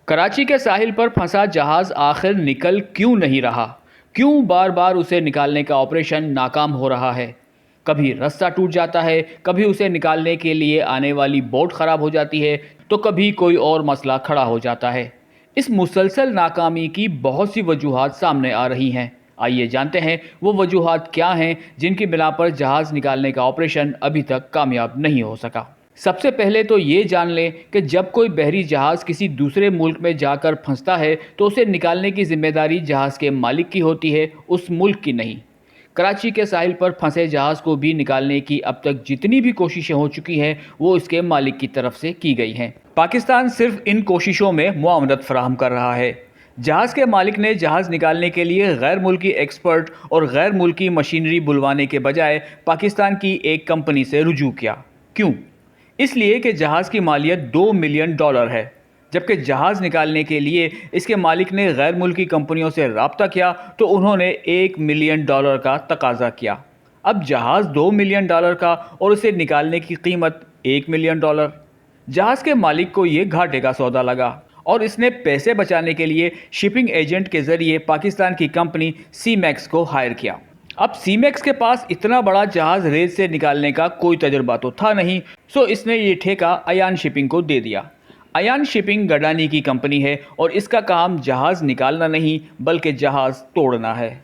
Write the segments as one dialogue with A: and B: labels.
A: کراچی کے ساحل پر پھنسا جہاز آخر نکل کیوں نہیں رہا؟ کیوں بار بار اسے نکالنے کا آپریشن ناکام ہو رہا ہے؟ کبھی رستہ ٹوٹ جاتا ہے، کبھی اسے نکالنے کے لیے آنے والی بوٹ خراب ہو جاتی ہے، تو کبھی کوئی اور مسئلہ کھڑا ہو جاتا ہے۔ اس مسلسل ناکامی کی بہت سی وجوہات سامنے آ رہی ہیں۔ آئیے جانتے ہیں وہ وجوہات کیا ہیں جن کی بنا پر جہاز نکالنے کا آپریشن ابھی تک کامیاب نہیں ہو سکا۔ سب سے پہلے تو یہ جان لیں کہ جب کوئی بحری جہاز کسی دوسرے ملک میں جا کر پھنستا ہے تو اسے نکالنے کی ذمہ داری جہاز کے مالک کی ہوتی ہے، اس ملک کی نہیں۔ کراچی کے ساحل پر پھنسے جہاز کو بھی نکالنے کی اب تک جتنی بھی کوششیں ہو چکی ہیں وہ اس کے مالک کی طرف سے کی گئی ہیں۔ پاکستان صرف ان کوششوں میں معاونت فراہم کر رہا ہے۔ جہاز کے مالک نے جہاز نکالنے کے لیے غیر ملکی ایکسپرٹ اور غیر ملکی مشینری بلوانے کے بجائے پاکستان کی ایک کمپنی سے رجوع کیا۔ کیوں؟ اس لیے کہ جہاز کی مالیت $2 ملین ہے، جبکہ جہاز نکالنے کے لیے اس کے مالک نے غیر ملکی کمپنیوں سے رابطہ کیا تو انہوں نے $1 ملین کا تقاضا کیا۔ اب جہاز $2 ملین کا اور اسے نکالنے کی قیمت $1 ملین۔ جہاز کے مالک کو یہ گھاٹے کا سودا لگا اور اس نے پیسے بچانے کے لیے شپنگ ایجنٹ کے ذریعے پاکستان کی کمپنی سی میکس کو ہائر کیا۔ اب سی میکس کے پاس اتنا بڑا جہاز ریت سے نکالنے کا کوئی تجربہ تو تھا نہیں، سو اس نے یہ ٹھیکہ ایان شپنگ کو دے دیا۔ ایان شپنگ گڈانی کی کمپنی ہے اور اس کا کام جہاز نکالنا نہیں بلکہ جہاز توڑنا ہے۔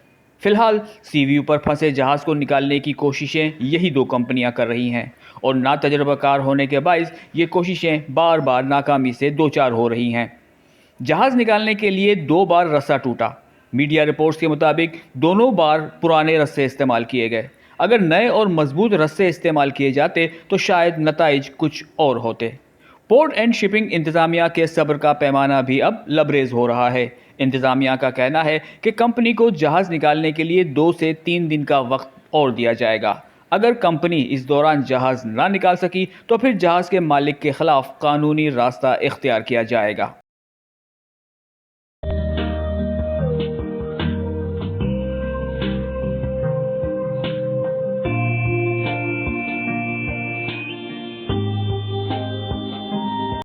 A: فی الحال سی ویو پر پھنسے جہاز کو نکالنے کی کوششیں یہی دو کمپنیاں کر رہی ہیں اور نا تجربہ کار ہونے کے باعث یہ کوششیں بار بار ناکامی سے دوچار ہو رہی ہیں۔ جہاز نکالنے کے لیے 2 بار رسہ ٹوٹا۔ میڈیا رپورٹس کے مطابق دونوں بار پرانے رسے استعمال کیے گئے۔ اگر نئے اور مضبوط رسے استعمال کیے جاتے تو شاید نتائج کچھ اور ہوتے۔ پورٹ اینڈ شپنگ انتظامیہ کے صبر کا پیمانہ بھی اب لبریز ہو رہا ہے۔ انتظامیہ کا کہنا ہے کہ کمپنی کو جہاز نکالنے کے لیے 2 سے 3 دن کا وقت اور دیا جائے گا۔ اگر کمپنی اس دوران جہاز نہ نکال سکی تو پھر جہاز کے مالک کے خلاف قانونی راستہ اختیار کیا جائے گا۔